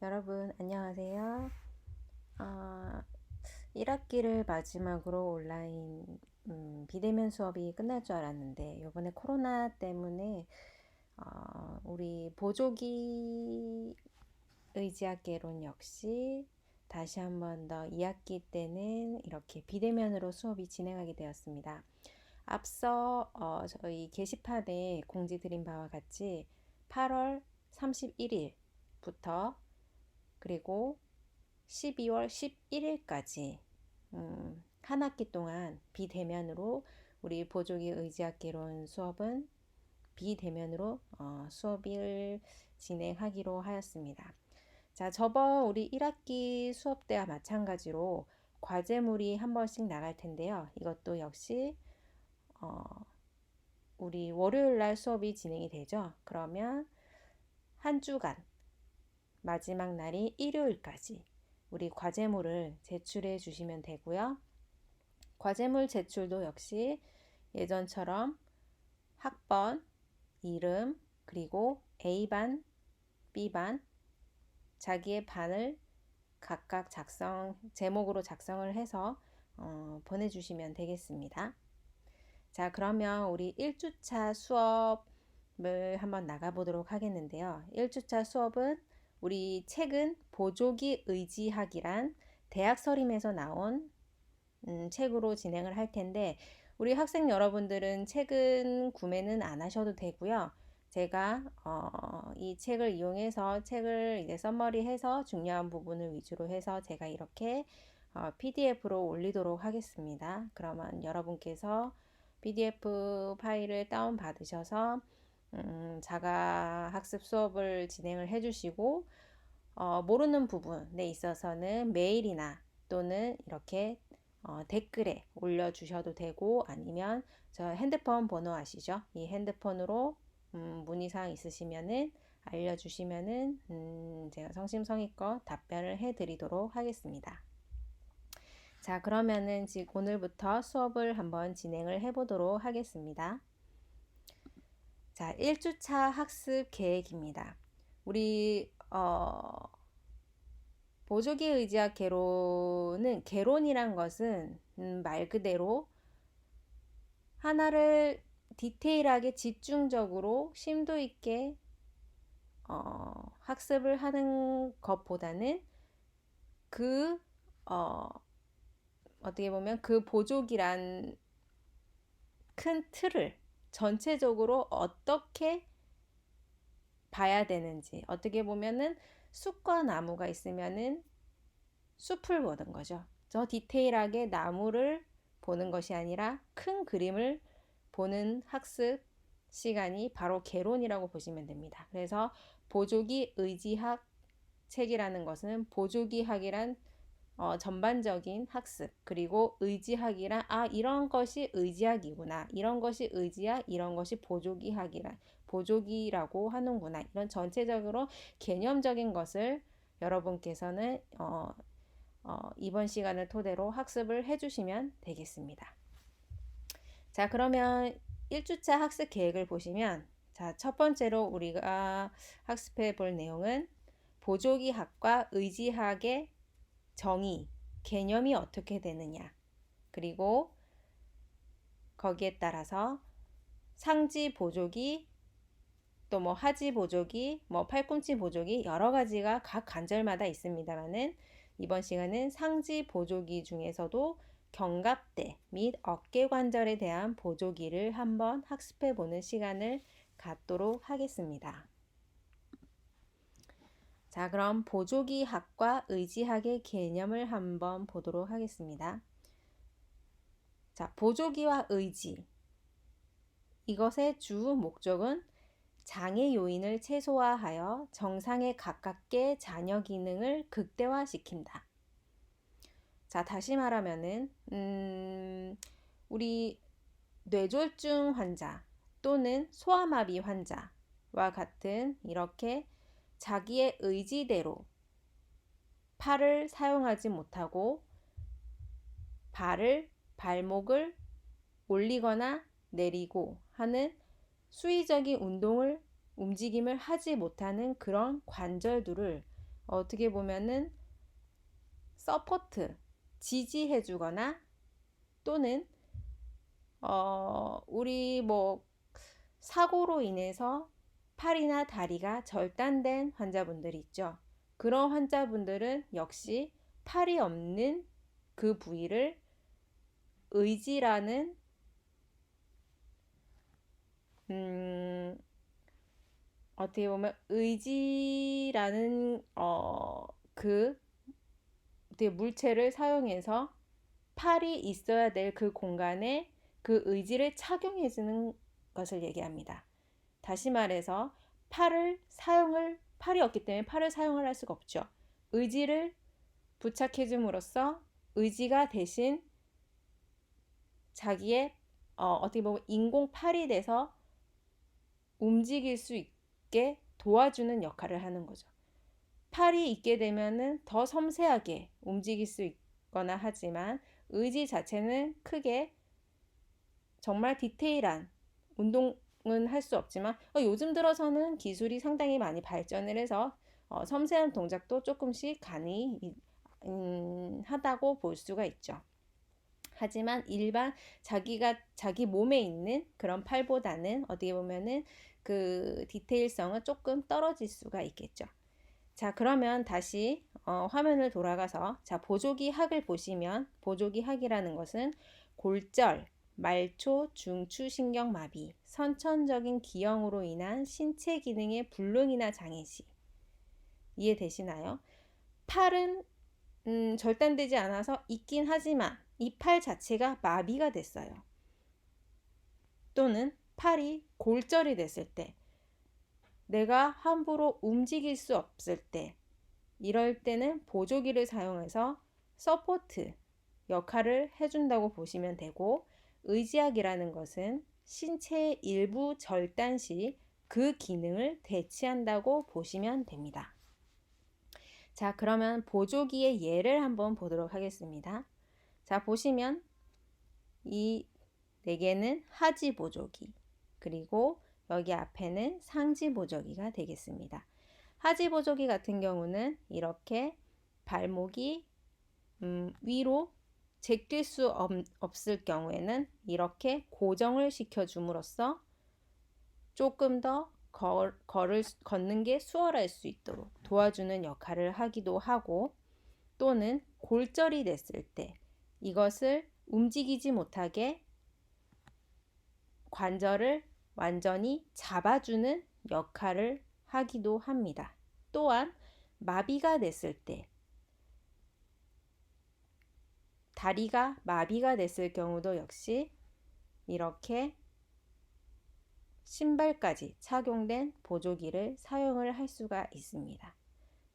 여러분 안녕하세요. 1학기를 마지막으로 온라인 비대면 수업이 끝날 줄 알았는데 이번에 코로나 때문에 우리 보조기 의지학개론 역시 다시 한번 더 2학기 때는 이렇게 비대면으로 수업이 진행하게 되었습니다. 앞서 저희 게시판에 공지 드린 바와 같이 8월 31일부터 그리고 12월 11일까지 한 학기 동안 비대면으로 우리 보조기 의지학개론 수업은 비대면으로 수업을 진행하기로 하였습니다. 자, 저번 우리 1학기 수업 때와 마찬가지로 과제물이 한 번씩 나갈 텐데요. 이것도 역시 우리 월요일 날 수업이 진행이 되죠. 그러면 한 주간 마지막 날이 일요일까지 우리 과제물을 제출해 주시면 되고요. 과제물 제출도 역시 예전처럼 학번, 이름, 그리고 A반, B반, 자기의 반을 각각 제목으로 작성을 해서 보내주시면 되겠습니다. 자, 그러면 우리 1주차 수업을 한번 나가보도록 하겠는데요. 1주차 수업은 우리 책은 보조기 의지학이란 대학서림에서 나온 책으로 진행을 할 텐데 우리 학생 여러분들은 책은 구매는 안 하셔도 되고요. 제가 이 책을 이용해서 책을 이제 썸머리해서 중요한 부분을 위주로 해서 제가 이렇게 PDF로 올리도록 하겠습니다. 그러면 여러분께서 PDF 파일을 다운 받으셔서 자가 학습 수업을 진행을 해주시고 모르는 부분에 있어서는 메일이나 또는 이렇게 댓글에 올려주셔도 되고 아니면 저 핸드폰 번호 아시죠? 이 핸드폰으로 문의사항 있으시면은 알려주시면은 제가 성심성의껏 답변을 해드리도록 하겠습니다. 자, 그러면은 지금 오늘부터 수업을 한번 진행을 해보도록 하겠습니다. 자, 1주차 학습 계획입니다. 우리 보조기 의지학 개론이란 것은 말 그대로 하나를 디테일하게 집중적으로 심도 있게 학습을 하는 것보다는 그 어떻게 보면 그 보조기란 큰 틀을 전체적으로 어떻게 봐야 되는지, 어떻게 보면은 숲과 나무가 있으면은 숲을 보는 거죠. 저 디테일하게 나무를 보는 것이 아니라 큰 그림을 보는 학습 시간이 바로 개론이라고 보시면 됩니다. 그래서 보조기 의지학 책이라는 것은 보조기학이란 전반적인 학습, 그리고 의지학이란 이런 것이 의지학이구나, 이런 것이 의지학, 이런 것이 보조기라고 하는구나, 이런 전체적으로 개념적인 것을 여러분께서는 이번 시간을 토대로 학습을 해주시면 되겠습니다. 자, 그러면 1주차 학습 계획을 보시면 자, 첫 번째로 우리가 학습해 볼 내용은 보조기학과 의지학의 정의, 개념이 어떻게 되느냐, 그리고 거기에 따라서 상지 보조기, 또 뭐 하지 보조기, 뭐 팔꿈치 보조기 여러 가지가 각 관절마다 있습니다만은 이번 시간은 상지 보조기 중에서도 견갑대 및 어깨 관절에 대한 보조기를 한번 학습해 보는 시간을 갖도록 하겠습니다. 자, 그럼 보조기학과 의지학의 개념을 한번 보도록 하겠습니다. 자, 보조기와 의지. 이것의 주 목적은 장애 요인을 최소화하여 정상에 가깝게 자녀 기능을 극대화시킨다. 자, 다시 말하면은 우리 뇌졸중 환자 또는 소아마비 환자와 같은 이렇게 자기의 의지대로 팔을 사용하지 못하고 발목을 올리거나 내리고 하는 수의적인 움직임을 하지 못하는 그런 관절들을 어떻게 보면은 서포트, 지지해 주거나 또는 우리 뭐 사고로 인해서 팔이나 다리가 절단된 환자분들이 있죠. 그런 환자분들은 역시 팔이 없는 그 부위를 의지라는 어떻게 보면 의지라는 그 물체를 사용해서 팔이 있어야 될 그 공간에 그 의지를 착용해 주는 것을 얘기합니다. 다시 말해서 팔이 없기 때문에 팔을 사용을 할 수가 없죠. 의지를 부착해 줌으로써 의지가 대신 자기의 어떻게 보면 인공팔이 돼서 움직일 수 있게 도와주는 역할을 하는 거죠. 팔이 있게 되면은 더 섬세하게 움직일 수 있거나 하지만 의지 자체는 크게 정말 디테일한 운동은 할 수 없지만 요즘 들어서는 기술이 상당히 많이 발전을 해서 섬세한 동작도 조금씩 하다고 볼 수가 있죠. 하지만 일반 자기 몸에 있는 그런 팔보다는 어떻게 보면은 그 디테일성은 조금 떨어질 수가 있겠죠. 자, 그러면 다시 화면을 돌아가서 자, 보조기 학을 보시면 보조기 학이라는 것은 골절, 말초, 중추신경마비, 선천적인 기형으로 인한 신체 기능의 불능이나 장애 시 이해되시나요? 팔은 절단되지 않아서 있긴 하지만 이 팔 자체가 마비가 됐어요. 또는 팔이 골절이 됐을 때 내가 함부로 움직일 수 없을 때 이럴 때는 보조기를 사용해서 서포트 역할을 해준다고 보시면 되고 의지학이라는 것은 신체의 일부 절단 시 그 기능을 대체한다고 보시면 됩니다. 자, 그러면 보조기의 예를 한번 보도록 하겠습니다. 자, 보시면 이 네 개는 하지 보조기, 그리고 여기 앞에는 상지 보조기가 되겠습니다. 하지 보조기 같은 경우는 이렇게 발목이 위로 제낄 수 없을 경우에는 이렇게 고정을 시켜줌으로써 조금 더 걷는 게 수월할 수 있도록 도와주는 역할을 하기도 하고 또는 골절이 됐을 때 이것을 움직이지 못하게 관절을 완전히 잡아주는 역할을 하기도 합니다. 또한 마비가 됐을 때 다리가 마비가 됐을 경우도 역시 이렇게 신발까지 착용된 보조기를 사용을 할 수가 있습니다.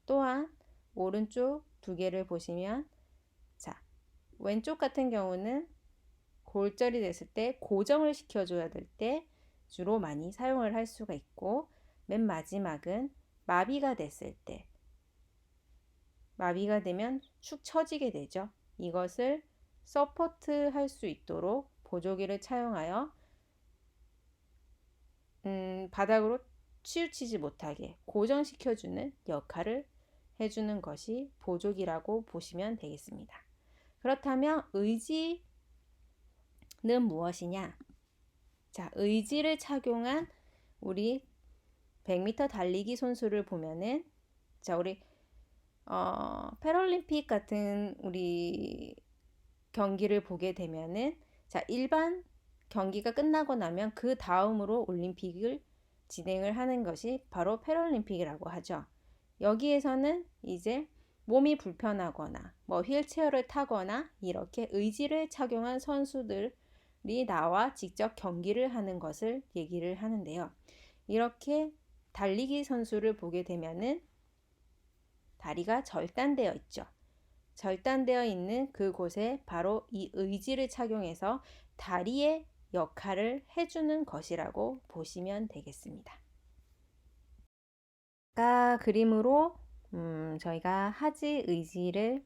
또한 오른쪽 두 개를 보시면 자, 왼쪽 같은 경우는 골절이 됐을 때 고정을 시켜줘야 될 때 주로 많이 사용을 할 수가 있고 맨 마지막은 마비가 됐을 때 마비가 되면 축 처지게 되죠. 이것을 서포트 할 수 있도록 보조기를 차용하여 바닥으로 치우치지 못하게 고정시켜주는 역할을 해주는 것이 보조기라고 보시면 되겠습니다. 그렇다면 의지는 무엇이냐? 자, 의지를 착용한 우리 100m 달리기 선수를 보면은 자, 우리 패럴림픽 같은 우리 경기를 보게 되면은 자, 일반 경기가 끝나고 나면 그 다음으로 올림픽을 진행을 하는 것이 바로 패럴림픽이라고 하죠. 여기에서는 이제 몸이 불편하거나 뭐 휠체어를 타거나 이렇게 의지를 착용한 선수들이 나와 직접 경기를 하는 것을 얘기를 하는데요. 이렇게 달리기 선수를 보게 되면은 다리가 절단되어 있죠. 절단되어 있는 그곳에 바로 이 의지를 착용해서 다리의 역할을 해주는 것이라고 보시면 되겠습니다. 아까 그림으로 저희가 하지 의지를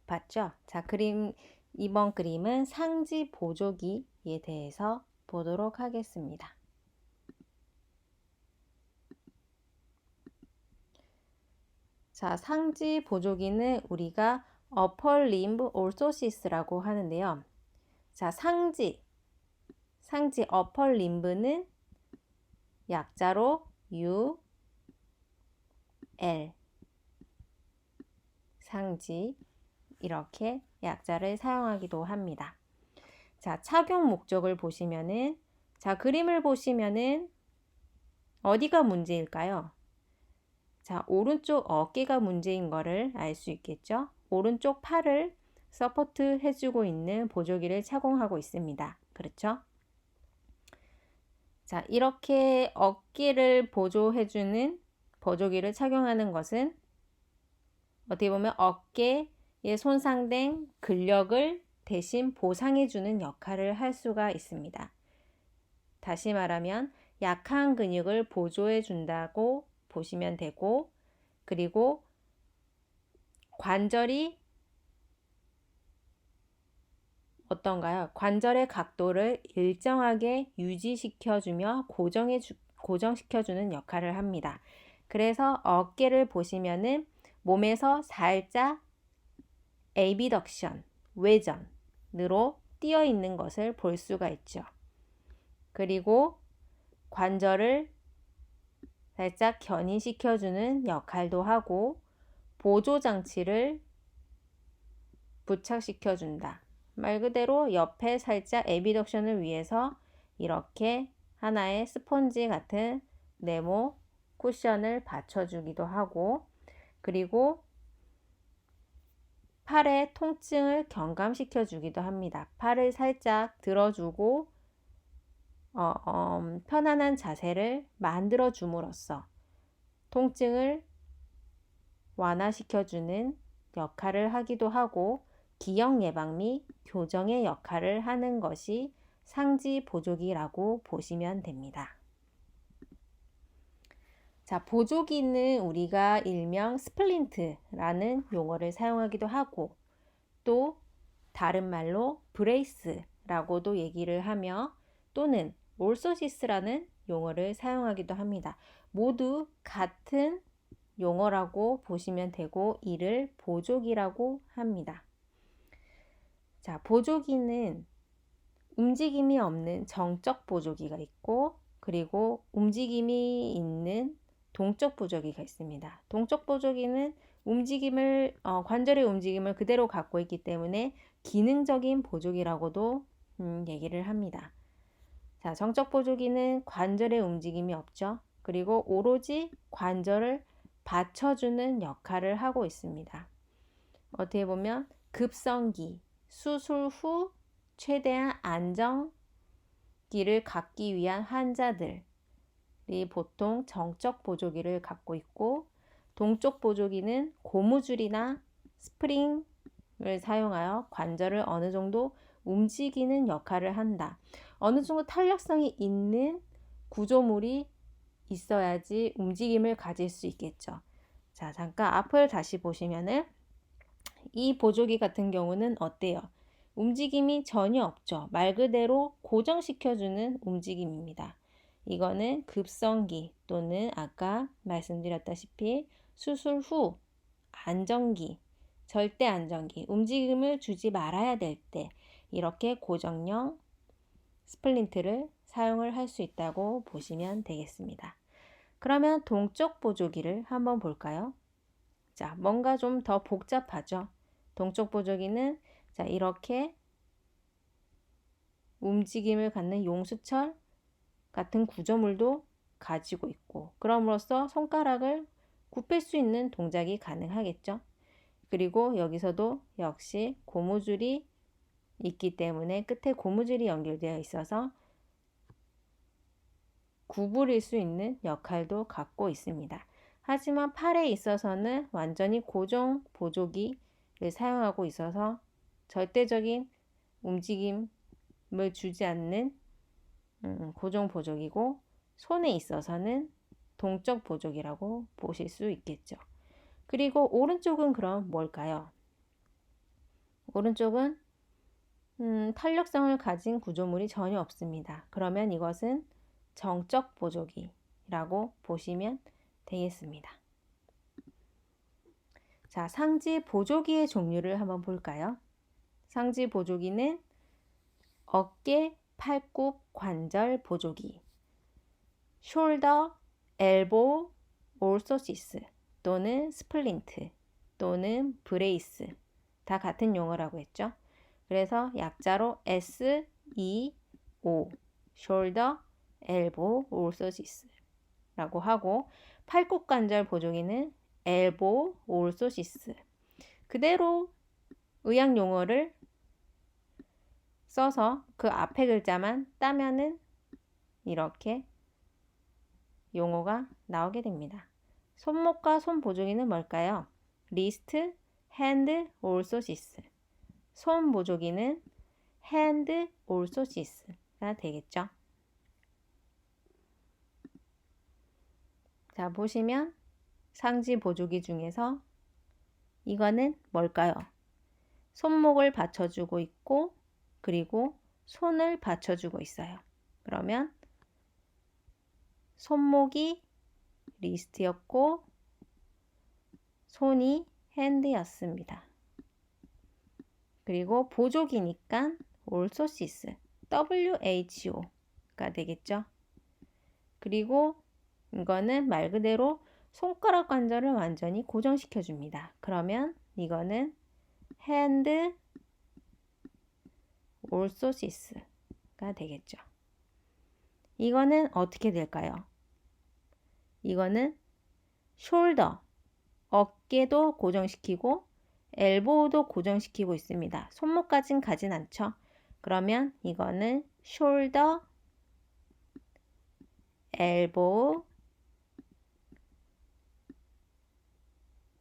봤죠. 자, 이번 그림은 상지 보조기에 대해서 보도록 하겠습니다. 자, 상지 보조기는 우리가 upper limb orthosis라고 하는데요. 자, 상지 upper limb는 약자로 UL, 상지, 이렇게 약자를 사용하기도 합니다. 자, 착용 목적을 보시면은, 자, 그림을 보시면은 어디가 문제일까요? 자, 오른쪽 어깨가 문제인 거를 알 수 있겠죠? 오른쪽 팔을 서포트 해주고 있는 보조기를 착용하고 있습니다. 그렇죠? 자, 이렇게 어깨를 보조해주는 보조기를 착용하는 것은 어떻게 보면 어깨에 손상된 근력을 대신 보상해주는 역할을 할 수가 있습니다. 다시 말하면 약한 근육을 보조해준다고 보시면 되고, 그리고 관절이 어떤가요? 관절의 각도를 일정하게 유지시켜주며 고정시켜주는 역할을 합니다. 그래서 어깨를 보시면은 몸에서 살짝 abduction, 외전으로 뛰어 있는 것을 볼 수가 있죠. 그리고 관절을 살짝 견인시켜주는 역할도 하고 보조장치를 부착시켜준다. 말 그대로 옆에 살짝 에비덕션을 위해서 이렇게 하나의 스펀지 같은 네모 쿠션을 받쳐주기도 하고, 그리고 팔의 통증을 경감시켜 주기도 합니다. 팔을 살짝 들어주고 편안한 자세를 만들어 줌으로써 통증을 완화시켜주는 역할을 하기도 하고 기형 예방 및 교정의 역할을 하는 것이 상지 보조기라고 보시면 됩니다. 자, 보조기는 우리가 일명 스플린트라는 용어를 사용하기도 하고 또 다른 말로 브레이스라고도 얘기를 하며 또는 올소시스라는 용어를 사용하기도 합니다. 모두 같은 용어라고 보시면 되고 이를 보조기라고 합니다. 자, 보조기는 움직임이 없는 정적 보조기가 있고 그리고 움직임이 있는 동적 보조기가 있습니다. 동적 보조기는 관절의 움직임을 그대로 갖고 있기 때문에 기능적인 보조기라고도 얘기를 합니다. 자, 정적 보조기는 관절의 움직임이 없죠. 그리고 오로지 관절을 받쳐주는 역할을 하고 있습니다. 어떻게 보면 급성기, 수술 후 최대한 안정기를 갖기 위한 환자들이 보통 정적 보조기를 갖고 있고 동적 보조기는 고무줄이나 스프링을 사용하여 관절을 어느 정도 움직이는 역할을 한다. 어느 정도 탄력성이 있는 구조물이 있어야지 움직임을 가질 수 있겠죠. 자, 잠깐 앞을 다시 보시면은 이 보조기 같은 경우는 어때요? 움직임이 전혀 없죠. 말 그대로 고정시켜주는 움직임입니다. 이거는 급성기 또는 아까 말씀드렸다시피 수술 후 안정기, 절대 안정기, 움직임을 주지 말아야 될 때 이렇게 고정형 스플린트를 사용을 할 수 있다고 보시면 되겠습니다. 그러면 동적 보조기를 한번 볼까요? 자, 뭔가 좀 더 복잡하죠. 동적 보조기는 자, 이렇게 움직임을 갖는 용수철 같은 구조물도 가지고 있고 그럼으로써 손가락을 굽힐 수 있는 동작이 가능하겠죠. 그리고 여기서도 역시 고무줄이 있기 때문에 끝에 고무줄이 연결되어 있어서 구부릴 수 있는 역할도 갖고 있습니다. 하지만 팔에 있어서는 완전히 고정 보조기를 사용하고 있어서 절대적인 움직임을 주지 않는 고정 보조기고 손에 있어서는 동적 보조기라고 보실 수 있겠죠. 그리고 오른쪽은 그럼 뭘까요? 오른쪽은 탄력성을 가진 구조물이 전혀 없습니다. 그러면 이것은 정적 보조기라고 보시면 되겠습니다. 자, 상지 보조기의 종류를 한번 볼까요? 상지 보조기는 어깨, 팔굽, 관절 보조기, 숄더, 엘보, 올소시스 또는 스플린트 또는 브레이스 다 같은 용어라고 했죠. 그래서 약자로 SEO, 숄더, 엘보, 올소시스라고 하고 팔굽 관절 보조기는 엘보, 올소시스 그대로 의학 용어를 써서 그 앞에 글자만 따면은 이렇게 용어가 나오게 됩니다. 손목과 손 보조기는 뭘까요? 리스트, 핸드, 올소시스. 손 보조기는 핸드, 올소시스가 되겠죠. 자, 보시면 상지 보조기 중에서 이거는 뭘까요? 손목을 받쳐주고 있고 그리고 손을 받쳐주고 있어요. 그러면 손목이 리스트였고 손이 핸드였습니다. 그리고 보조기니까 올소시스, WHO가 되겠죠. 그리고 이거는 말 그대로 손가락 관절을 완전히 고정시켜 줍니다. 그러면 이거는 핸드 올소시스가 되겠죠. 이거는 어떻게 될까요? 이거는 숄더, 어깨도 고정시키고 엘보우도 고정시키고 있습니다. 손목까진 가진 않죠. 그러면 이거는 숄더, 엘보우,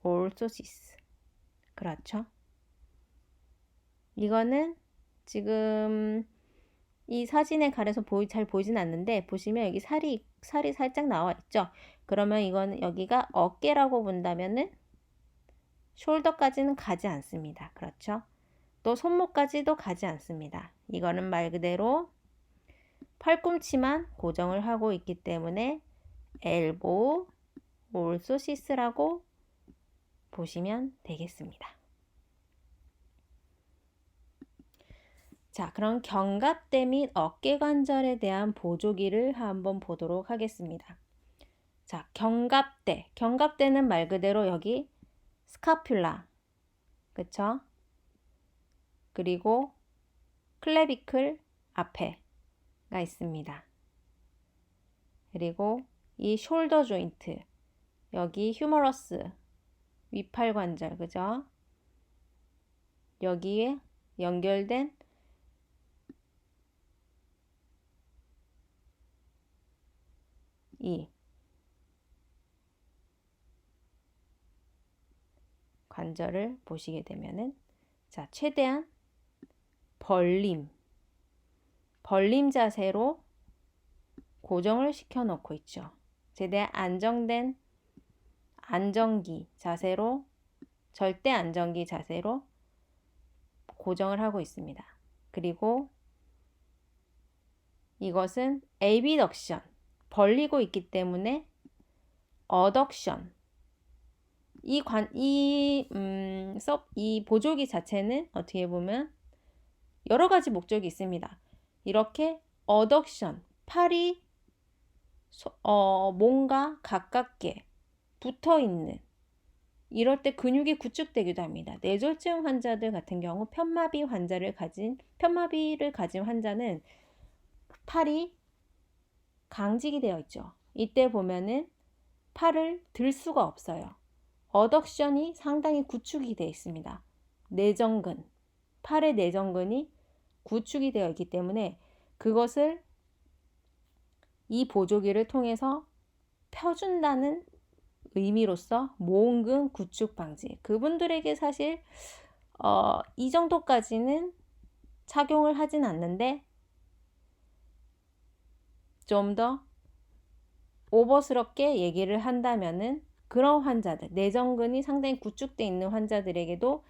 올소시스. 그렇죠. 이거는 지금 이 사진에 가려서 잘 보이진 않는데 보시면 여기 살이 살짝 나와 있죠. 그러면 이거는 여기가 어깨라고 본다면은 숄더까지는 가지 않습니다. 그렇죠. 또 손목까지도 가지 않습니다. 이거는 말 그대로 팔꿈치만 고정을 하고 있기 때문에 엘보, 올소시스라고 보시면 되겠습니다. 자, 그럼 견갑대 및 어깨 관절에 대한 보조기를 한번 보도록 하겠습니다. 자, 견갑대. 견갑대는 말 그대로 여기 스카퓰라. 그쵸? 그리고 클레비클 앞에가 있습니다. 그리고 이 숄더 조인트. 여기 휴머러스. 위팔 관절. 그죠? 여기에 연결된 이 관절을 보시게 되면은 자, 최대한 벌림 자세로 고정을 시켜 놓고 있죠. 최대한 안정된 안정기 자세로 절대 안정기 자세로 고정을 하고 있습니다. 그리고 이것은 에비덕션 벌리고 있기 때문에 어덕션 이 보조기 자체는 어떻게 보면 여러 가지 목적이 있습니다. 이렇게 어덕션 팔이 몸과 가깝게 붙어 있는 이럴 때 근육이 구축되기도 합니다. 뇌졸중 환자들 같은 경우 편마비를 가진 환자는 팔이 강직이 되어 있죠. 이때 보면은 팔을 들 수가 없어요. 어덕션이 상당히 구축이 되어 있습니다. 내전근, 팔의 내전근이 구축이 되어 있기 때문에 그것을 이 보조기를 통해서 펴준다는 의미로서 모음근 구축 방지. 그분들에게 사실 이 정도까지는 착용을 하진 않는데 좀 더 오버스럽게 얘기를 한다면은 그런 환자들, 내전근이 상당히 구축되어 있는 환자들에게도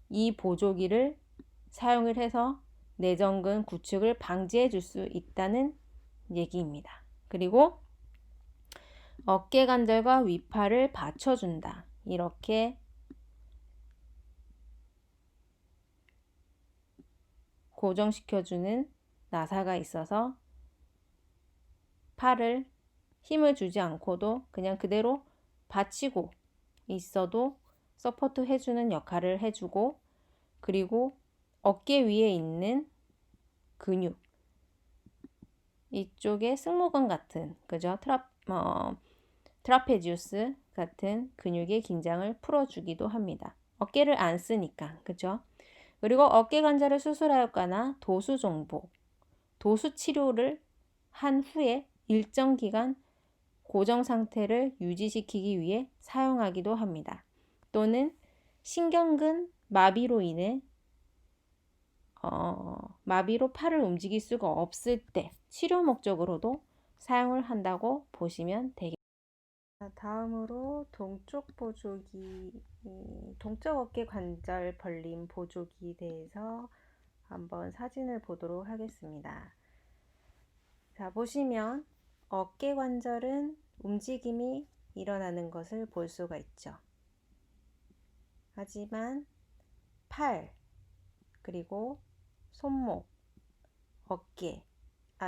이 보조기를 사용을 해서 내전근 구축을 방지해 줄 수 있다는 얘기입니다. 그리고 어깨 관절과 위팔을 받쳐준다. 이렇게 고정시켜주는 나사가 있어서 팔을 힘을 주지 않고도 그냥 그대로 받치고 있어도 서포트 해주는 역할을 해주고, 그리고 어깨 위에 있는 근육, 이쪽에 승모근 같은, 그죠? 트라페지우스 같은 근육의 긴장을 풀어주기도 합니다. 어깨를 안 쓰니까, 그죠? 그리고 어깨 관절을 수술하였거나 도수 정복, 도수 치료를 한 후에 일정 기간 고정 상태를 유지시키기 위해 사용하기도 합니다. 또는 신경근 마비로 인해 마비로 팔을 움직일 수가 없을 때 치료 목적으로도 사용을 한다고 보시면 되겠습니다. 다음으로 동쪽 보조기, 동쪽 어깨 관절 벌림 보조기에 대해서 한번 사진을 보도록 하겠습니다. 자, 보시면 어깨 관절은 움직임이 일어나는 것을 볼 수가 있죠. 하지만 팔, 그리고 손목,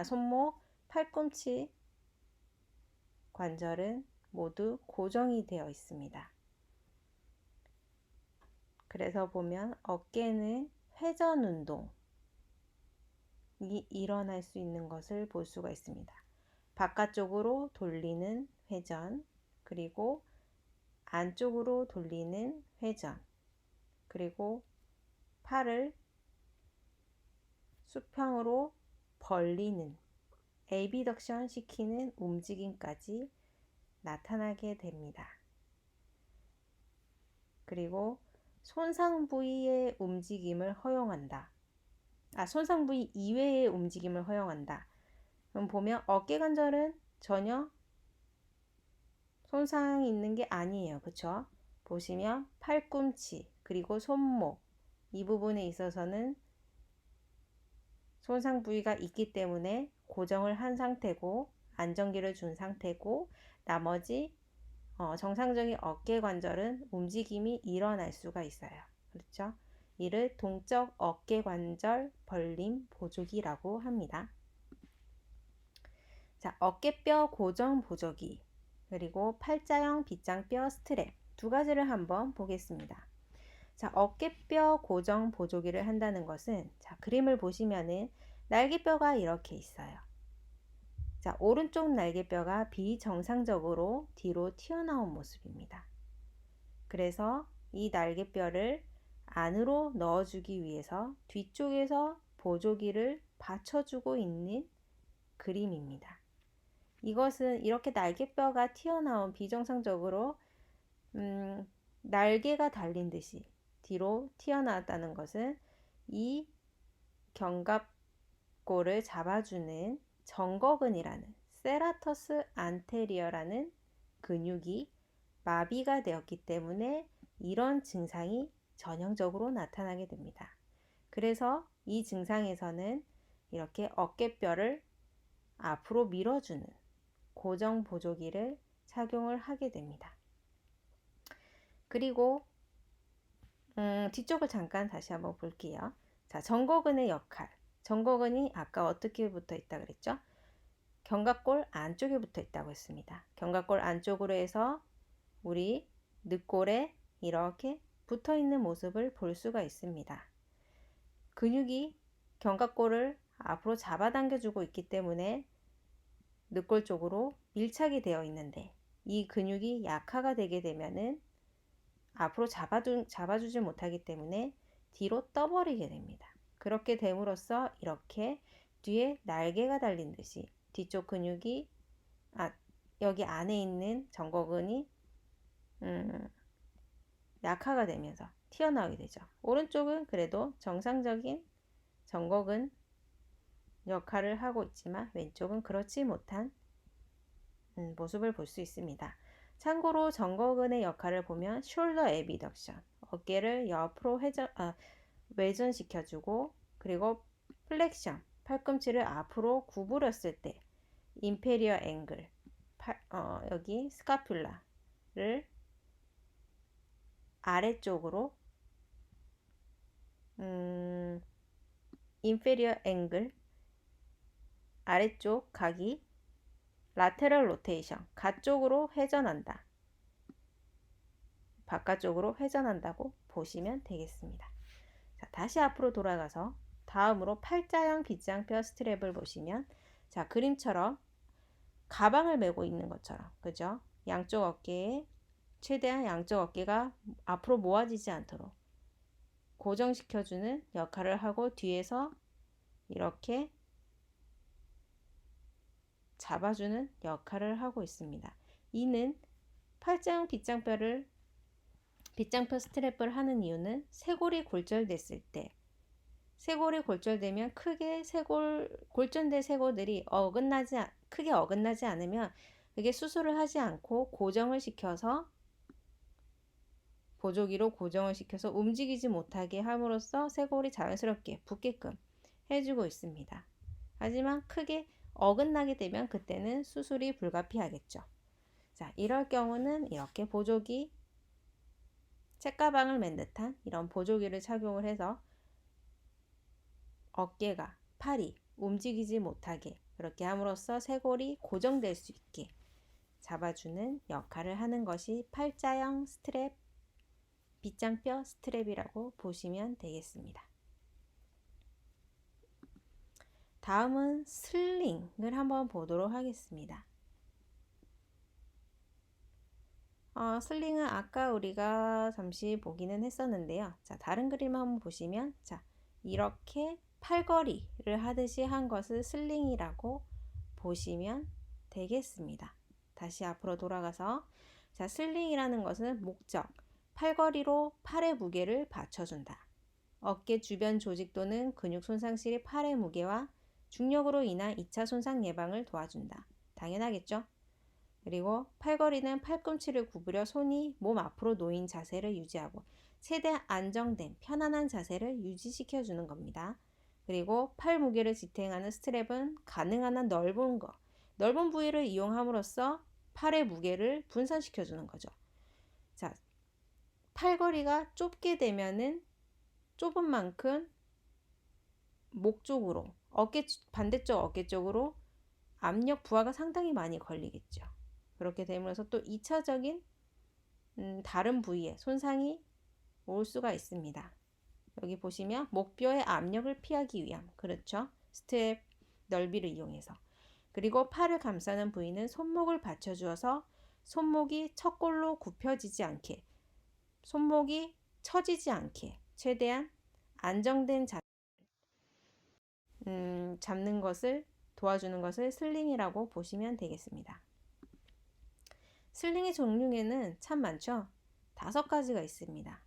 손목, 팔꿈치 관절은 모두 고정이 되어 있습니다. 그래서 보면 어깨는 회전 운동이 일어날 수 있는 것을 볼 수가 있습니다. 바깥쪽으로 돌리는 회전, 그리고 안쪽으로 돌리는 회전, 그리고 팔을 수평으로 벌리는, 에비덕션 시키는 움직임까지 나타나게 됩니다. 그리고 손상 부위의 움직임을 허용한다. 손상 부위 이외의 움직임을 허용한다. 그럼 보면 어깨 관절은 전혀 손상이 있는 게 아니에요. 그쵸? 보시면 팔꿈치, 그리고 손목, 이 부분에 있어서는 손상 부위가 있기 때문에 고정을 한 상태고, 안정기를 준 상태고, 나머지 정상적인 어깨 관절은 움직임이 일어날 수가 있어요. 그렇죠? 이를 동적 어깨 관절 벌림 보조기라고 합니다. 자, 어깨뼈 고정 보조기, 그리고 팔자형 빗장뼈 스트랩 두 가지를 한번 보겠습니다. 자, 어깨뼈 고정 보조기를 한다는 것은, 자, 그림을 보시면은 날개뼈가 이렇게 있어요. 자, 오른쪽 날개뼈가 비정상적으로 뒤로 튀어나온 모습입니다. 그래서 이 날개뼈를 안으로 넣어주기 위해서 뒤쪽에서 보조기를 받쳐주고 있는 그림입니다. 이것은 이렇게 날개뼈가 튀어나온 비정상적으로 날개가 달린 듯이 뒤로 튀어나왔다는 것은 이 견갑골을 잡아주는 정거근이라는 세라터스 안테리어라는 근육이 마비가 되었기 때문에 이런 증상이 전형적으로 나타나게 됩니다. 그래서 이 증상에서는 이렇게 어깨뼈를 앞으로 밀어주는 고정 보조기를 착용을 하게 됩니다. 그리고 뒤쪽을 잠깐 다시 한번 볼게요. 자, 정거근의 역할. 정거근이 아까 어떻게 붙어 있다 그랬죠? 견갑골 안쪽에 붙어 있다고 했습니다. 견갑골 안쪽으로 해서 우리 늑골에 이렇게 붙어 있는 모습을 볼 수가 있습니다. 근육이 견갑골을 앞으로 잡아당겨 주고 있기 때문에 늑골 쪽으로 밀착이 되어 있는데, 이 근육이 약화가 되게 되면은 앞으로 잡아주지 못하기 때문에 뒤로 떠버리게 됩니다. 그렇게 됨으로써 이렇게 뒤에 날개가 달린 듯이 뒤쪽 근육이 여기 안에 있는 정거근이 약화가 되면서 튀어나오게 되죠. 오른쪽은 그래도 정상적인 정거근 역할을 하고 있지만 왼쪽은 그렇지 못한 모습을 볼 수 있습니다. 참고로 정거근의 역할을 보면 숄더 에비덕션, 어깨를 옆으로 외전시켜주고, 그리고 플렉션, 팔꿈치를 앞으로 구부렸을 때 인페리어 앵글, 여기 스카퓰라를 아래쪽으로 inferior angle 아래쪽 각이 lateral rotation 가쪽으로 회전한다. 바깥쪽으로 회전한다고 보시면 되겠습니다. 자, 다시 앞으로 돌아가서 다음으로 팔자형 빗장표 스트랩을 보시면 자, 그림처럼 가방을 메고 있는 것처럼 그죠? 양쪽 어깨에 최대한 양쪽 어깨가 앞으로 모아지지 않도록 고정시켜주는 역할을 하고 뒤에서 이렇게 잡아주는 역할을 하고 있습니다. 이는 팔자형 빗장표 스트랩을 하는 이유는 쇄골이 골절됐을 때 쇄골이 골절되면 크게 골절된 쇄골들이 크게 어긋나지 않으면 그게 수술을 하지 않고 고정을 시켜서 보조기로 고정을 시켜서 움직이지 못하게 함으로써 쇄골이 자연스럽게 붙게끔 해주고 있습니다. 하지만 크게 어긋나게 되면 그때는 수술이 불가피하겠죠. 자, 이럴 경우는 이렇게 보조기, 책가방을 맨 듯한 이런 보조기를 착용을 해서 어깨가, 팔이 움직이지 못하게 그렇게 함으로써 쇄골이 고정될 수 있게 잡아주는 역할을 하는 것이 팔자형 스트랩, 빗장뼈 스트랩이라고 보시면 되겠습니다. 다음은 슬링을 한번 보도록 하겠습니다. 슬링은 아까 우리가 잠시 보기는 했었는데요. 자, 다른 그림 한번 보시면 자, 이렇게 팔걸이를 하듯이 한 것을 슬링이라고 보시면 되겠습니다. 다시 앞으로 돌아가서 자, 슬링이라는 것은 목적, 팔걸이로 팔의 무게를 받쳐준다. 어깨 주변 조직 또는 근육 손상 시 팔의 무게와 중력으로 인한 2차 손상 예방을 도와준다. 당연하겠죠? 그리고 팔걸이는 팔꿈치를 구부려 손이 몸 앞으로 놓인 자세를 유지하고 최대한 안정된 편안한 자세를 유지시켜 주는 겁니다. 그리고 팔 무게를 지탱하는 스트랩은 가능한 한 넓은 부위를 이용함으로써 팔의 무게를 분산시켜 주는 거죠. 자, 팔걸이가 좁게 되면은 좁은 만큼 목 쪽으로 반대쪽 어깨 쪽으로 압력 부하가 상당히 많이 걸리겠죠. 그렇게 되면서 또 2차적인 다른 부위에 손상이 올 수가 있습니다. 여기 보시면 목뼈의 압력을 피하기 위함. 그렇죠? 스트랩 넓이를 이용해서. 그리고 팔을 감싸는 부위는 손목을 받쳐주어서 손목이 척골로 굽혀지지 않게 손목이 처지지 않게 최대한 안정된 잡는 것을 도와주는 것을 슬링이라고 보시면 되겠습니다. 슬링의 종류에는 참 많죠? 5가지가 있습니다.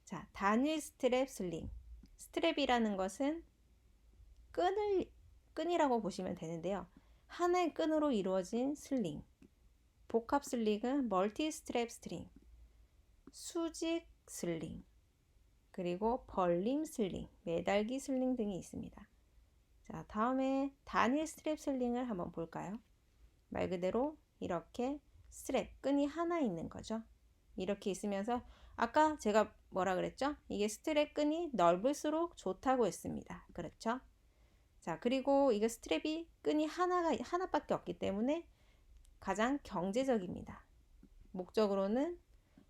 자, 단일 스트랩 슬링. 스트랩이라는 것은 끈이라고 보시면 되는데요. 하나의 끈으로 이루어진 슬링. 복합 슬링은 멀티 스트랩 슬링, 수직 슬링, 그리고 벌림 슬링, 매달기 슬링 등이 있습니다. 자, 다음에 단일 스트랩 슬링을 한번 볼까요? 말 그대로 이렇게 스트랩, 끈이 하나 있는 거죠. 이렇게 있으면서 아까 제가 뭐라 그랬죠? 이게 스트랩 끈이 넓을수록 좋다고 했습니다. 그렇죠? 자, 그리고 이게 스트랩이 끈이 하나밖에 없기 때문에 가장 경제적입니다. 목적으로는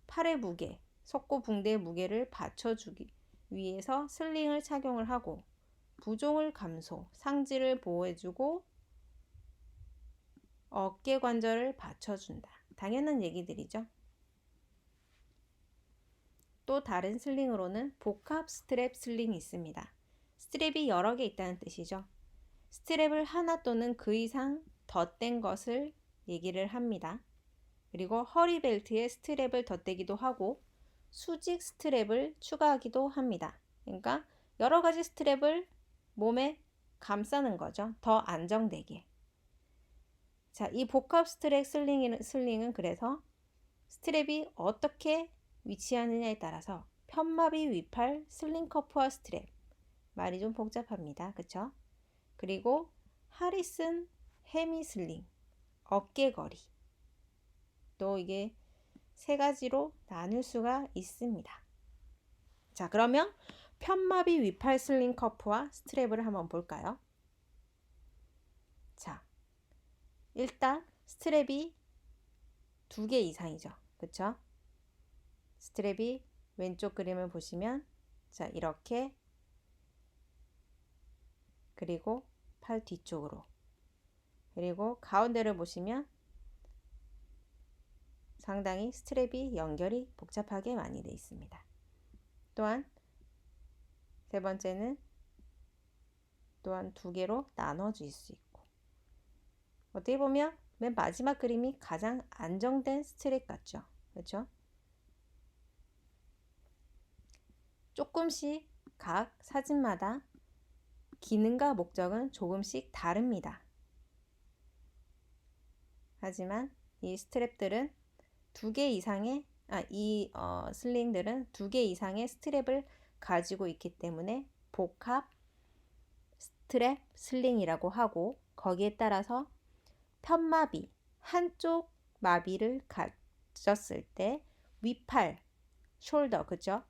팔의 무게, 속고 붕대의 무게를 받쳐주기 위해서 슬링을 착용을 하고 부종을 감소, 상지를 보호해주고 어깨 관절을 받쳐준다. 당연한 얘기들이죠. 또 다른 슬링으로는 복합 스트랩 슬링이 있습니다. 스트랩이 여러 개 있다는 뜻이죠. 스트랩을 하나 또는 그 이상 덧댄 것을 얘기를 합니다. 그리고 허리 벨트에 스트랩을 덧대기도 하고 수직 스트랩을 추가하기도 합니다. 그러니까 여러 가지 스트랩을 몸에 감싸는 거죠. 더 안정되게. 자, 이 복합 스트랩 슬링은 그래서 스트랩이 어떻게 위치하느냐에 따라서 편마비 위팔 슬링 커프와 스트랩, 말이 좀 복잡합니다. 그쵸? 그리고 하리슨 헤미 슬링, 어깨거리, 또 이게 세 가지로 나눌 수가 있습니다. 자, 그러면 편마비 위팔 슬링 커프와 스트랩을 한번 볼까요? 자, 일단 스트랩이 2개 이상이죠. 그쵸? 스트랩이 왼쪽 그림을 보시면 자, 이렇게 그리고 팔 뒤쪽으로 그리고 가운데를 보시면 상당히 스트랩이 연결이 복잡하게 많이 되어 있습니다. 또한 세 번째는 또한 2개로 나눠질 수 있고 어떻게 보면 맨 마지막 그림이 가장 안정된 스트랩 같죠? 그렇죠? 조금씩 각 사진마다 기능과 목적은 조금씩 다릅니다. 하지만 이 스트랩들은 2개 이상의 슬링들은 2개 이상의 스트랩을 가지고 있기 때문에 복합 스트랩 슬링이라고 하고 거기에 따라서 편마비 한쪽 마비를 가졌을 때 위팔 숄더 그죠?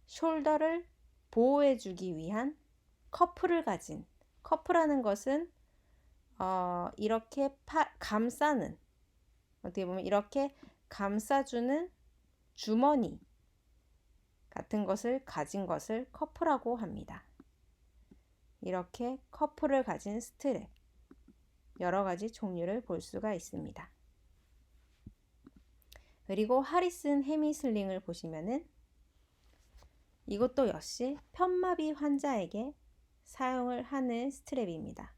숄더를 보호해주기 위한 커프를 가진 커프라는 것은 이렇게 감싸는 어떻게 보면 이렇게 감싸주는 주머니 같은 것을 가진 것을 커프라고 합니다. 이렇게 커프를 가진 스트랩 여러 가지 종류를 볼 수가 있습니다. 그리고 하리슨 헤미슬링을 보시면은 이것도 역시 편마비 환자에게 사용을 하는 스트랩입니다.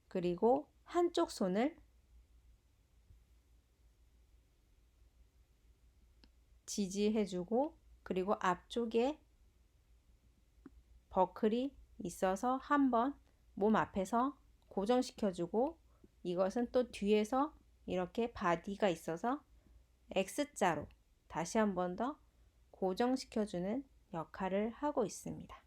그리고 한쪽 손을 지지해주고 그리고 앞쪽에 버클이 있어서 한번 몸 앞에서 고정시켜주고 이것은 또 뒤에서 이렇게 바디가 있어서 X자로 다시 한 번 더 고정시켜주는 역할을 하고 있습니다.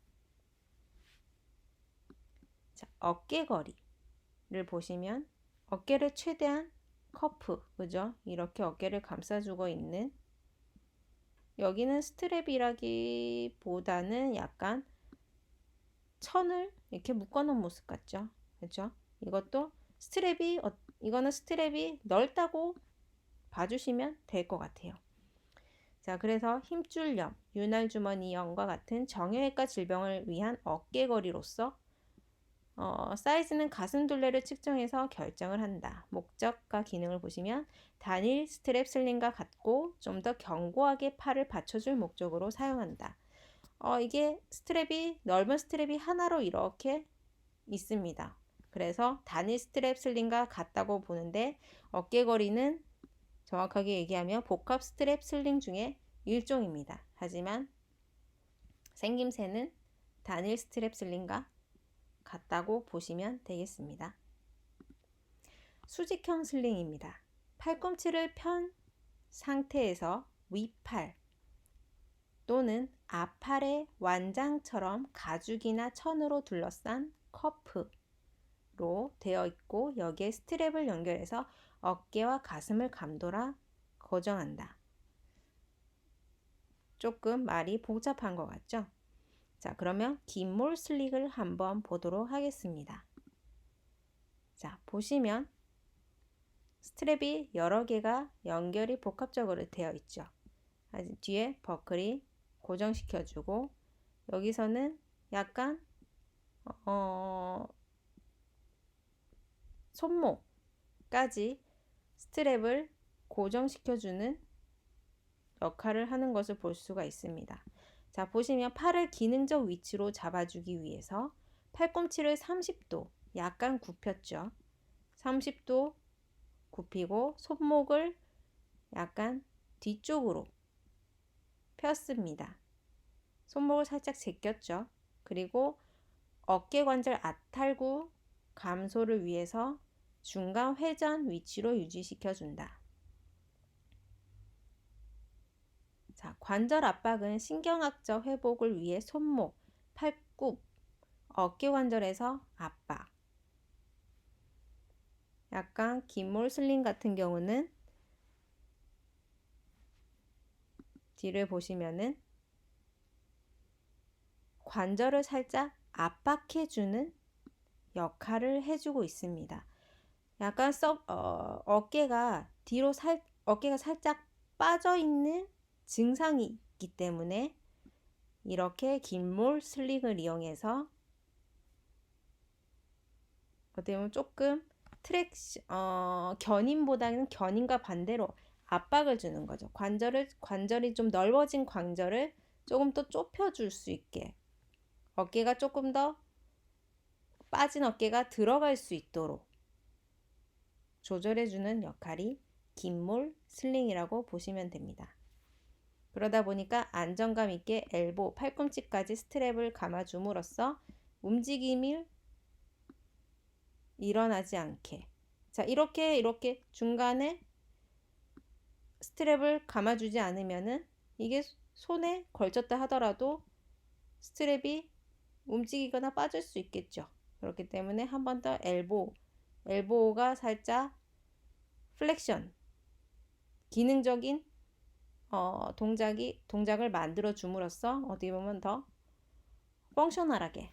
자, 어깨거리를 보시면 어깨를 최대한 커프, 그죠? 이렇게 어깨를 감싸주고 있는 여기는 스트랩이라기보다는 약간 천을 이렇게 묶어놓은 모습 같죠? 그죠? 이거는 스트랩이 넓다고 봐주시면 될 것 같아요. 자, 그래서 힘줄염, 윤활주머니염과 같은 정형외과 질병을 위한 어깨거리로서 사이즈는 가슴둘레를 측정해서 결정을 한다. 목적과 기능을 보시면 단일 스트랩 슬링과 같고 좀 더 견고하게 팔을 받쳐줄 목적으로 사용한다. 이게 넓은 스트랩이 하나로 이렇게 있습니다. 그래서 단일 스트랩 슬링과 같다고 보는데 어깨거리는 정확하게 얘기하면 복합 스트랩 슬링 중에 일종입니다. 하지만 생김새는 단일 스트랩 슬링과 같다고 보시면 되겠습니다. 수직형 슬링입니다. 팔꿈치를 편 상태에서 위팔 또는 앞팔의 완장처럼 가죽이나 천으로 둘러싼 커프로 되어 있고 여기에 스트랩을 연결해서 어깨와 가슴을 감돌아 고정한다. 조금 말이 복잡한 것 같죠? 자, 그러면 긴몰 슬릭을 한번 보도록 하겠습니다. 자, 보시면 스트랩이 여러 개가 연결이 복합적으로 되어 있죠. 뒤에 버클이 고정시켜주고 여기서는 약간 손목까지 스트랩을 고정시켜주는 역할을 하는 것을 볼 수가 있습니다. 자, 보시면 팔을 기능적 위치로 잡아주기 위해서 팔꿈치를 30도 약간 굽혔죠. 30도 굽히고 손목을 약간 뒤쪽으로 폈습니다. 손목을 살짝 제꼈죠. 그리고 어깨관절 아탈구 감소를 위해서 중간 회전 위치로 유지시켜준다. 자, 관절 압박은 신경학적 회복을 위해 손목, 팔굽, 어깨관절에서 압박. 약간 긴몰 슬링 같은 경우는 뒤를 보시면은 관절을 살짝 압박해주는 역할을 해주고 있습니다. 약간 어깨가 어깨가 살짝 빠져 있는 증상이 있기 때문에 이렇게 긴몰 슬링을 이용해서 어떻게 보면 조금 견인보다는 견인과 반대로 압박을 주는 거죠. 관절이 좀 넓어진 관절을 조금 더 좁혀줄 수 있게 어깨가 조금 더 빠진 어깨가 들어갈 수 있도록 조절해주는 역할이 긴몰 슬링이라고 보시면 됩니다. 그러다 보니까 안정감 있게 엘보, 팔꿈치까지 스트랩을 감아줌으로써 움직임이 일어나지 않게. 자, 이렇게 중간에 스트랩을 감아주지 않으면은 이게 손에 걸쳤다 하더라도 스트랩이 움직이거나 빠질 수 있겠죠. 그렇기 때문에 한 번 더 엘보가 살짝 플렉션, 기능적인 동작을 만들어 줌으로써 어떻게 보면 더 펑셔널하게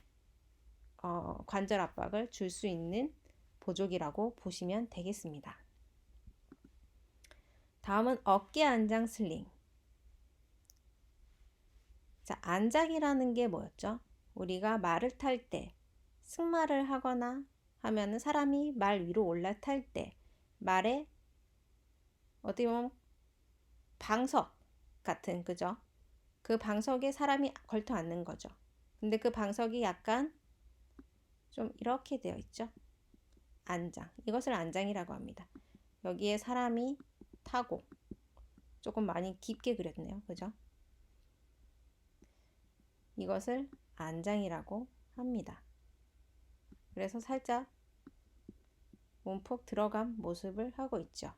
관절 압박을 줄 수 있는 보조기라고 보시면 되겠습니다. 다음은 어깨 안장 슬링. 자, 안장이라는 게 뭐였죠? 우리가 말을 탈 때, 승마를 하거나 하면은 사람이 말 위로 올라탈 때 말에 어떻게 보면 방석 같은, 그죠? 그 방석에 사람이 걸터 앉는 거죠. 근데 그 방석이 약간 좀 이렇게 되어 있죠. 안장. 이것을 안장이라고 합니다. 여기에 사람이 타고 조금 많이 깊게 그렸네요. 그죠? 이것을 안장이라고 합니다. 그래서 살짝 움푹 들어간 모습을 하고 있죠.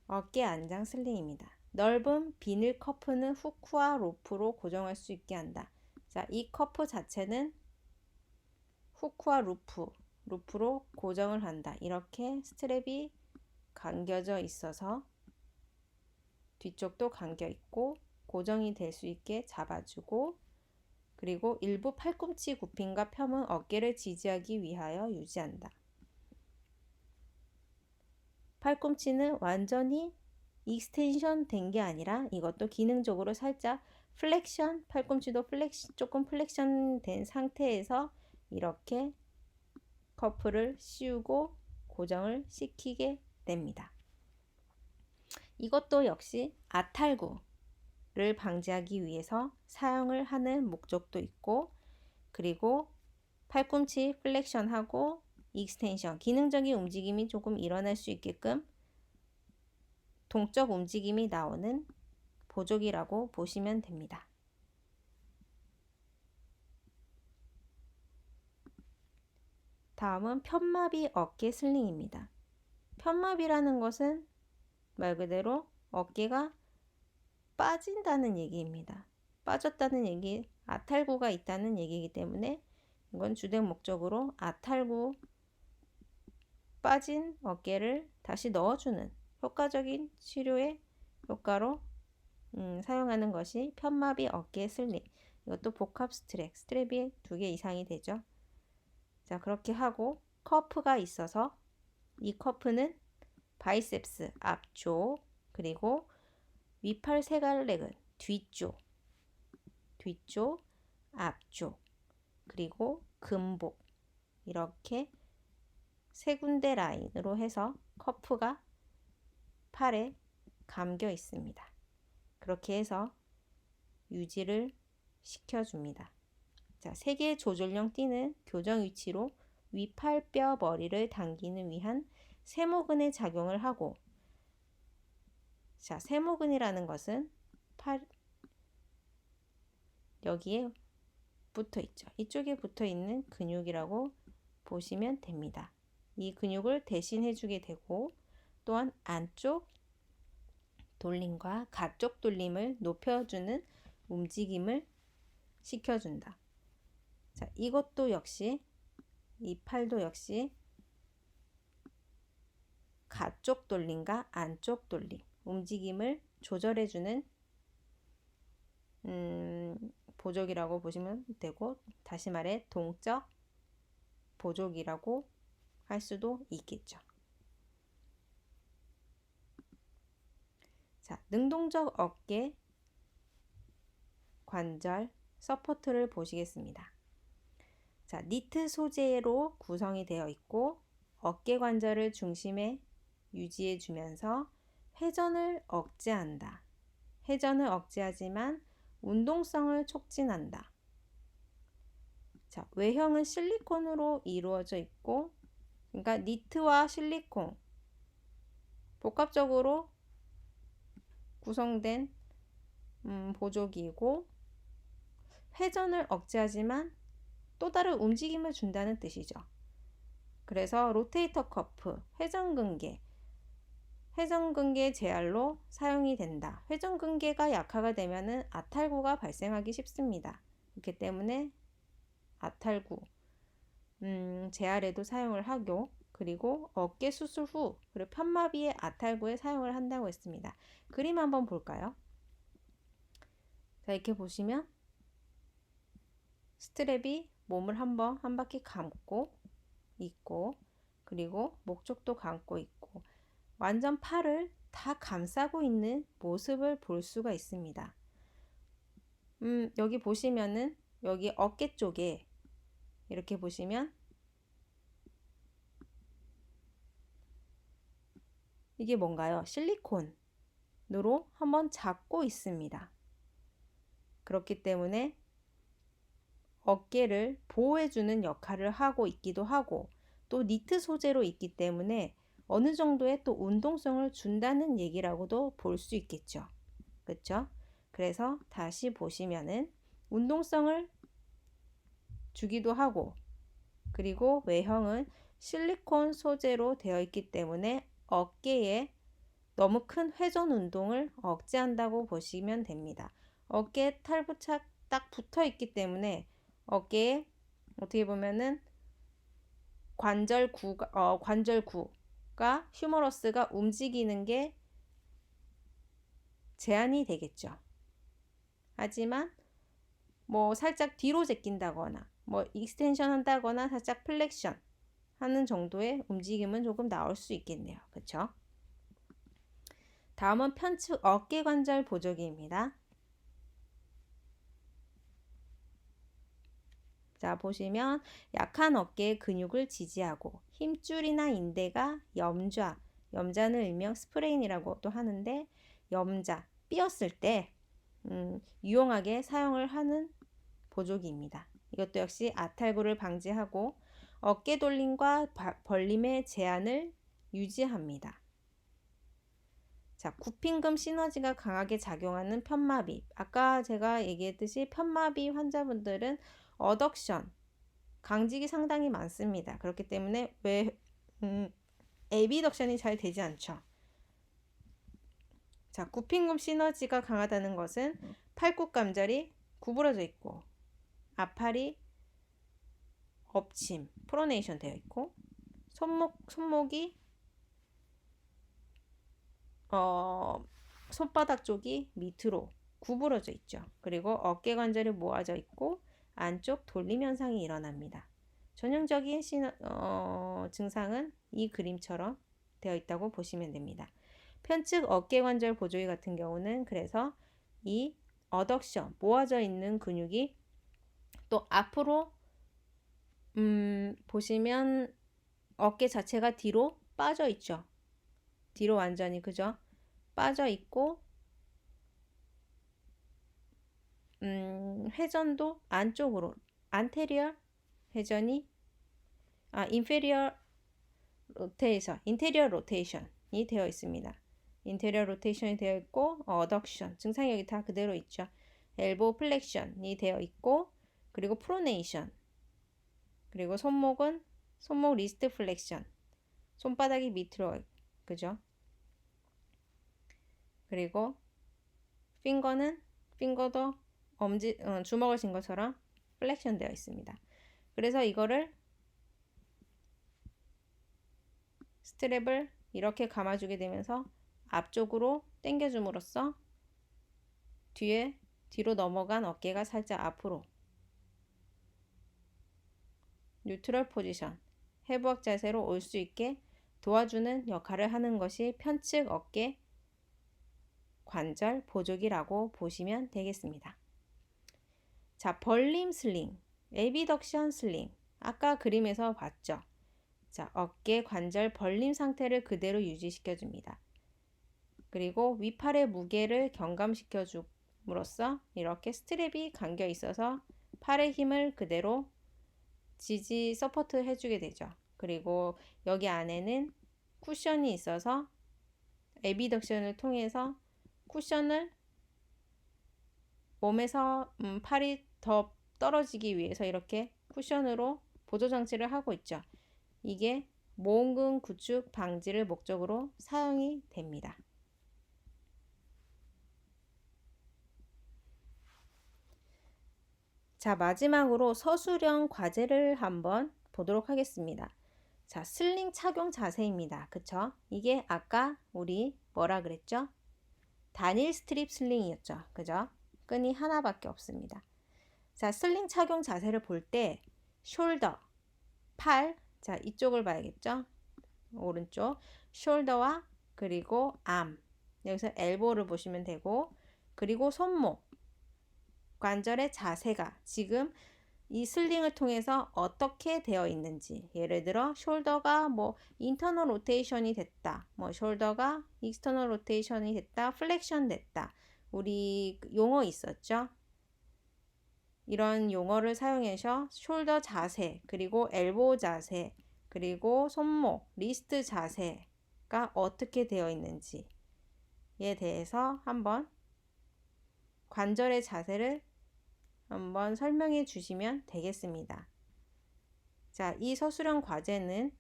어깨 안장 슬링입니다. 넓은 비닐 커프는 후크와 로프로 고정할 수 있게 한다. 자, 이 커프 자체는 후크와 루프로 고정을 한다. 이렇게 스트랩이 감겨져 있어서 뒤쪽도 감겨 있고 고정이 될 수 있게 잡아주고, 그리고 일부 팔꿈치 굽힘과 펴은 어깨를 지지하기 위하여 유지한다. 팔꿈치는 완전히 익스텐션 된 게 아니라 이것도 기능적으로 살짝 팔꿈치도 조금 플렉션 된 상태에서 이렇게 커프를 씌우고 고정을 시키게 됩니다. 이것도 역시 아탈구를 방지하기 위해서 사용을 하는 목적도 있고, 그리고 팔꿈치 플렉션하고 익스텐션, 기능적인 움직임이 조금 일어날 수 있게끔 동적 움직임이 나오는 보조기라고 보시면 됩니다. 다음은 편마비 어깨 슬링입니다. 편마비라는 것은 말 그대로 어깨가 빠진다는 얘기입니다. 빠졌다는 얘기, 아탈구가 있다는 얘기이기 때문에 이건 주된 목적으로 아탈구, 빠진 어깨를 다시 넣어주는 효과적인 치료의 효과로 사용하는 것이 편마비 어깨 슬링. 이것도 복합 스트랩이 2개 이상이 되죠. 자, 그렇게 하고 커프가 있어서 이 커프는 바이셉스 앞쪽, 그리고 위팔 세갈래근 뒤쪽, 앞쪽, 그리고 금복, 이렇게 세 군데 라인으로 해서 커프가 팔에 감겨 있습니다. 그렇게 해서 유지를 시켜줍니다. 자, 3개의 조절형 띠는 교정 위치로 위팔뼈 머리를 당기는 위한 세모근의 작용을 하고, 자, 세모근이라는 것은 여기에 붙어 있죠. 이쪽에 붙어 있는 근육이라고 보시면 됩니다. 이 근육을 대신해 주게 되고, 또한 안쪽 돌림과 가쪽 돌림을 높여주는 움직임을 시켜준다. 자, 이것도 역시, 이 팔도 역시 앞쪽 돌림과 안쪽 돌림, 움직임을 조절해주는 보조기라고 보시면 되고, 다시 말해 동적 보조기라고 할 수도 있겠죠. 자, 능동적 어깨 관절 서포트를 보시겠습니다. 자, 니트 소재로 구성이 되어 있고 어깨 관절을 중심에 유지해 주면서 회전을 억제한다. 회전을 억제하지만 운동성을 촉진한다. 자, 외형은 실리콘으로 이루어져 있고, 그러니까 니트와 실리콘 복합적으로 구성된 보조기이고, 회전을 억제하지만 또 다른 움직임을 준다는 뜻이죠. 그래서 로테이터 커프, 회전근개 재활로 사용이 된다. 회전근개가 약화가 되면은 아탈구가 발생하기 쉽습니다. 그렇기 때문에 아탈구 재활에도 사용을 하고, 그리고 어깨 수술 후 그리고 편마비의 아탈구에 사용을 한다고 했습니다. 그림 한번 볼까요? 자, 이렇게 보시면 스트랩이 몸을 한 바퀴 감고 있고, 그리고 목 쪽도 감고 있고, 완전 팔을 다 감싸고 있는 모습을 볼 수가 있습니다. 여기 보시면은 여기 어깨 쪽에 이렇게 보시면 이게 뭔가요? 실리콘으로 한번 잡고 있습니다. 그렇기 때문에 어깨를 보호해주는 역할을 하고 있기도 하고, 또 니트 소재로 있기 때문에 어느 정도의 또 운동성을 준다는 얘기라고도 볼 수 있겠죠. 그렇죠? 그래서 다시 보시면은 운동성을 주기도 하고, 그리고 외형은 실리콘 소재로 되어 있기 때문에 어깨에 너무 큰 회전 운동을 억제한다고 보시면 됩니다. 어깨에 탈부착 딱 붙어 있기 때문에 어깨에 어떻게 보면은 관절구가 휴머러스가 움직이는 게 제한이 되겠죠. 하지만 뭐 살짝 뒤로 제낀다거나 뭐 익스텐션 한다거나 살짝 플렉션 하는 정도의 움직임은 조금 나올 수 있겠네요. 그렇죠? 다음은 편측 어깨 관절 보조기입니다. 자, 보시면 약한 어깨의 근육을 지지하고 힘줄이나 인대가 염자는 일명 스프레인이라고도 하는데, 삐었을 때 유용하게 사용을 하는 보조기입니다. 이것도 역시 아탈구를 방지하고 어깨 돌림과 벌림의 제한을 유지합니다. 자, 구핀금 시너지가 강하게 작용하는 편마비. 아까 제가 얘기했듯이 편마비 환자분들은 어덕션, 강직이 상당히 많습니다. 그렇기 때문에 에비덕션이 잘 되지 않죠. 자, 구핀금 시너지가 강하다는 것은 팔굽관절이 구부러져 있고 앞팔이 엎침, 프로네이션 되어 있고, 손목이 손바닥 쪽이 밑으로 구부러져 있죠. 그리고 어깨 관절이 모아져 있고 안쪽 돌림 현상이 일어납니다. 전형적인 증상은 이 그림처럼 되어 있다고 보시면 됩니다. 편측 어깨 관절 보조기 같은 경우는 그래서 이 어덕션, 모아져 있는 근육이 또 앞으로 보시면 어깨 자체가 뒤로 빠져 있죠. 뒤로 완전히, 그죠? 빠져 있고 회전도 안쪽으로 안테리어 회전이 인테리어 로테이션이 되어 있습니다. 인테리어 로테이션이 되어 있고 어덕션 증상이 여기 다 그대로 있죠. 엘보 플렉션이 되어 있고, 그리고 프로네이션, 그리고 손목 리스트 플렉션, 손바닥이 밑으로, 그죠? 그리고 핑거도 주먹을 쥔 것처럼 플렉션 되어 있습니다. 그래서 이거를 스트랩을 이렇게 감아주게 되면서 앞쪽으로 당겨줌으로써 뒤로 넘어간 어깨가 살짝 앞으로 뉴트럴 포지션, 해부학 자세로 올 수 있게 도와주는 역할을 하는 것이 편측 어깨 관절 보조기라고 보시면 되겠습니다. 자, 벌림 슬링, 에비덕션 슬링. 아까 그림에서 봤죠? 자, 어깨 관절 벌림 상태를 그대로 유지시켜 줍니다. 그리고 위팔의 무게를 경감시켜 줌으로써 이렇게 스트랩이 감겨 있어서 팔의 힘을 그대로 서포트 해주게 되죠. 그리고 여기 안에는 쿠션이 있어서 에비덕션을 통해서 쿠션을 몸에서 팔이 더 떨어지기 위해서 이렇게 쿠션으로 보조 장치를 하고 있죠. 이게 모근근 구축 방지를 목적으로 사용이 됩니다. 자, 마지막으로 서술형 과제를 한번 보도록 하겠습니다. 자, 슬링 착용 자세입니다. 그쵸? 이게 아까 우리 뭐라 그랬죠? 단일 스트립 슬링이었죠. 그죠? 끈이 하나밖에 없습니다. 자, 슬링 착용 자세를 볼 때 숄더, 팔, 자, 이쪽을 봐야겠죠? 오른쪽 숄더와 그리고 암, 여기서 엘보를 보시면 되고, 그리고 손목 관절의 자세가 지금 이 슬링을 통해서 어떻게 되어 있는지, 예를 들어 숄더가 뭐 인터널 로테이션이 됐다, 뭐 숄더가 익스터널 로테이션이 됐다, 플렉션 됐다, 우리 용어 있었죠? 이런 용어를 사용해서 숄더 자세, 그리고 엘보 자세, 그리고 손목, 리스트 자세가 어떻게 되어 있는지에 대해서 한번 관절의 자세를 한번 설명해 주시면 되겠습니다. 자, 이 서술형 과제는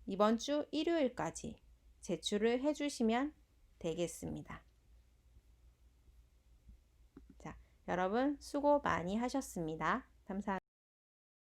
이번 주 일요일까지 제출을 해 주시면 되겠습니다. 자, 여러분 수고 많이 하셨습니다. 감사합니다.